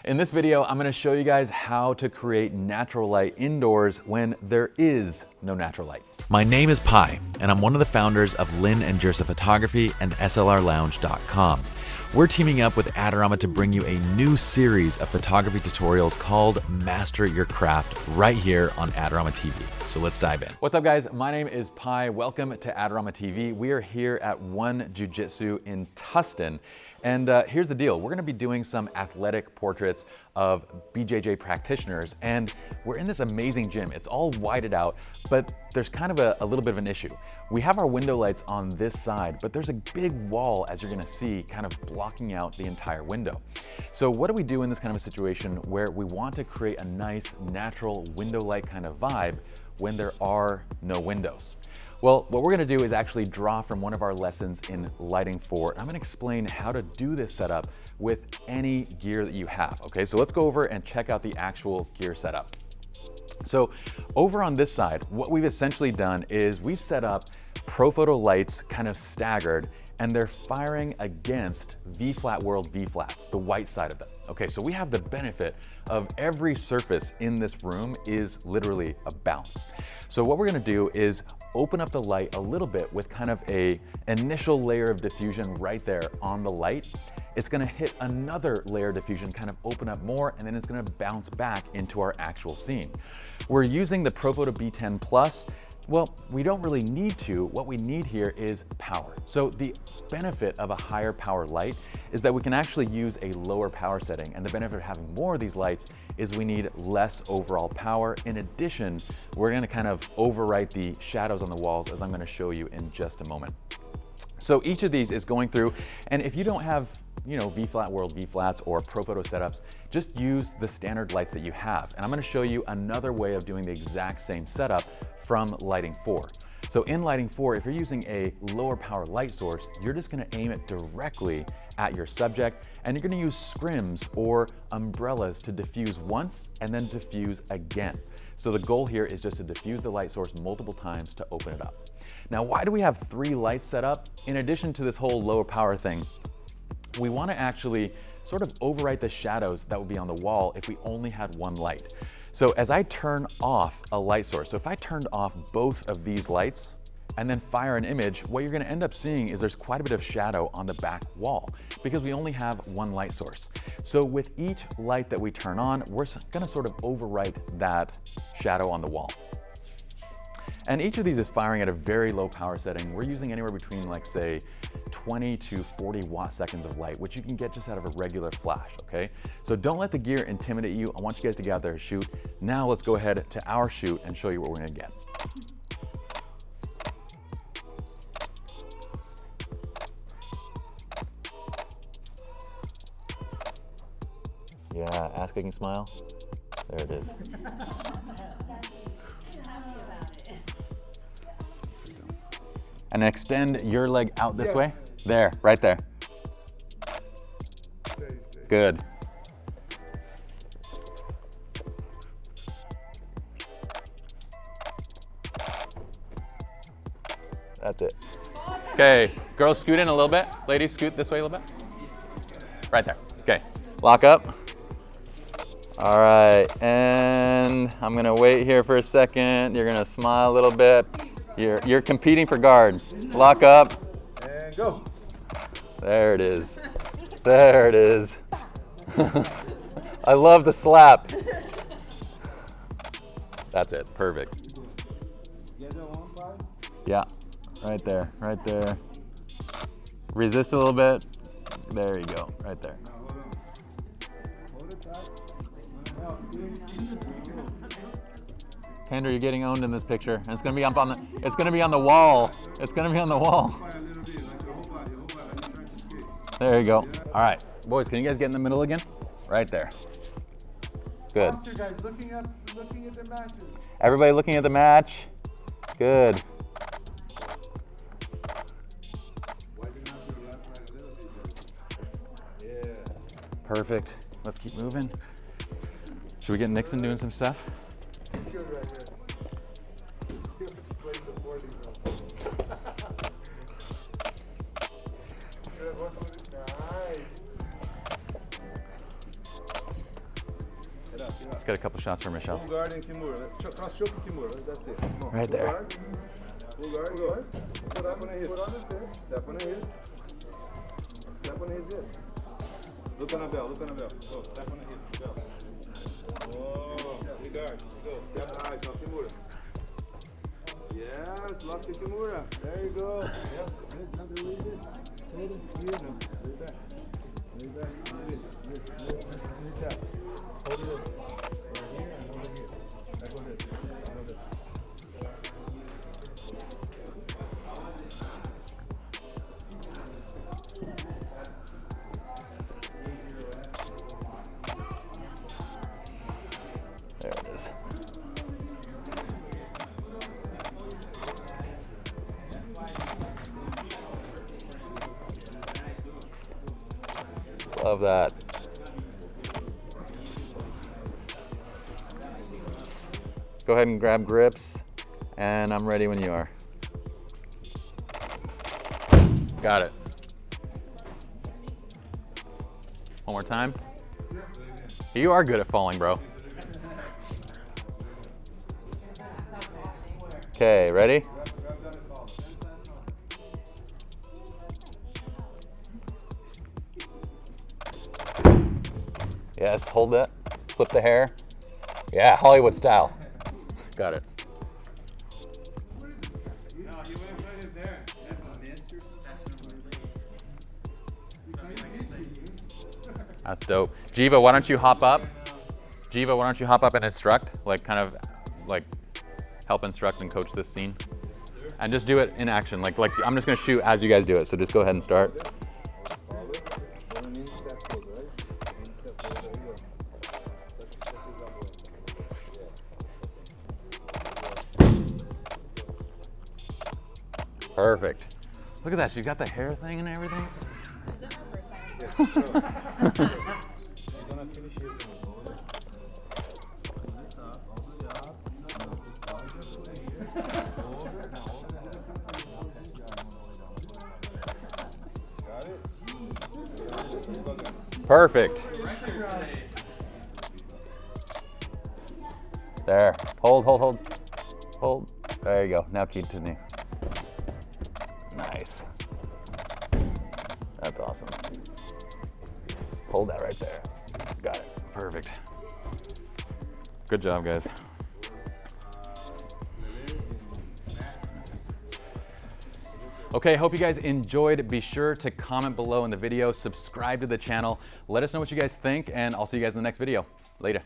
In this video, I'm going to show you guys how to create natural light indoors when there is no natural light. My name is Pi, and I'm one of the founders of Lynn and Jersa Photography and SLRLounge.com. We're teaming up with Adorama to bring you a new series of photography tutorials called Master Your Craft right here on Adorama TV. So let's dive in. What's up guys? My name is Pi. Welcome to Adorama TV. We are here at One Jiu-Jitsu in Tustin. And here's the deal. We're gonna be doing some athletic portraits of BJJ practitioners. And we're in this amazing gym. It's all whited out, but there's kind of a little bit of an issue. We have our window lights on this side, but there's a big wall, as you're gonna see, kind of blocking out the entire window. So what do we do in this kind of a situation where we want to create a nice, natural window light kind of vibe when there are no windows? Well, what we're gonna do is actually draw from one of our lessons in Lighting 4. I'm gonna explain how to do this setup with any gear that you have, okay? So let's go over and check out the actual gear setup. So over on this side, what we've essentially done is we've set up Photo lights kind of staggered, and they're firing against V-flat world V-flats, the white side of them. Okay, so we have the benefit of every surface in this room is literally a bounce. So what we're gonna do is open up the light a little bit with kind of a initial layer of diffusion right there on the light. It's gonna hit another layer of diffusion, kind of open up more, and then it's gonna bounce back into our actual scene. We're using the Photo B10 Plus. Well, we don't really need to. What we need here is power. So the benefit of a higher power light is that we can actually use a lower power setting. And the benefit of having more of these lights is we need less overall power. In addition, we're gonna kind of overwrite the shadows on the walls, as I'm gonna show you in just a moment. So each of these is going through, and if you don't have V-flat world V-flats or Photo setups, just use the standard lights that you have. And I'm gonna show you another way of doing the exact same setup from Lighting 4. So in Lighting 4, if you're using a lower power light source, you're just gonna aim it directly at your subject, and you're gonna use scrims or umbrellas to diffuse once and then diffuse again. So the goal here is just to diffuse the light source multiple times to open it up. Now, why do we have 3 lights set up? In addition to this whole lower power thing, we want to actually sort of overwrite the shadows that would be on the wall if we only had one light. So as I turn off a light source, so if I turned off both of these lights and then fire an image, what you're going to end up seeing is there's quite a bit of shadow on the back wall because we only have one light source. So with each light that we turn on, we're going to sort of overwrite that shadow on the wall. And each of these is firing at a very low power setting. We're using anywhere between, like, say, 20 to 40 watt seconds of light, which you can get just out of a regular flash, okay? So don't let the gear intimidate you. I want you guys to get out there and shoot. Now let's go ahead to our shoot and show you what we're gonna get. Yeah, ask I can smile. There it is. And extend your leg out this way. There, right there. Good. That's it. Okay, girls scoot in a little bit. Ladies, scoot this way a little bit. Right there. Okay, lock up. All right, and I'm gonna wait here for a second. You're gonna smile a little bit. You're competing for guard. Lock up. And go. There it is. There it is. I love the slap. That's it. Perfect. Yeah. Right there. Right there. Resist a little bit. There you go. Right there. Kendra, you're getting owned in this picture. And it's gonna be up on the. It's gonna be on the wall. It's gonna be on the wall. There you go. All right, boys, can you guys get in the middle again? Right there. Good. Guys, looking at the matches. Everybody looking at the match. Good. Perfect. Let's keep moving. Should we get Nixon doing some stuff? Good right here. Nice. Let's get a couple shots for Michelle. Full guard and Kimura. Cross choke Kimura. That's it. Come on. Right Full there. Guard. Full guard. Go. Put up on a hip. Put on his hip. Step on a hip. Step on his hip. Look on a bell. Look on a bell. Go. Step on a hip. Bell. Oh, see guard. Go. Step high. Now Kimura. Yes, lock the Kimura. There you go. Yes. Now the way good. Hold it. Here now. Way back. Way back. Hold it up. Hold it up. Right here and hold it here. Back on this. Hold it. There it is. Love that. Go ahead and grab grips, and I'm ready when you are. Got it. One more time. You are good at falling, bro. Okay, ready? Yes, hold it. Flip the hair. Yeah, Hollywood style. Got it. That's dope. Jiva, why don't you hop up? Jiva, why don't you hop up and instruct? Like kind of like help instruct and coach this scene. And just do it in action. Like I'm just gonna shoot as you guys do it. So just go ahead and start. Perfect. Look at that, she's got the hair thing and everything. This is her first time. Perfect. There. Hold, hold, hold. Hold. There you go. Now keep to me. Nice. That's awesome. Hold that right there. Got it. Perfect. Good job, guys. Okay, hope you guys enjoyed. Be sure to comment below in the video, subscribe to the channel, let us know what you guys think, and I'll see you guys in the next video. Later.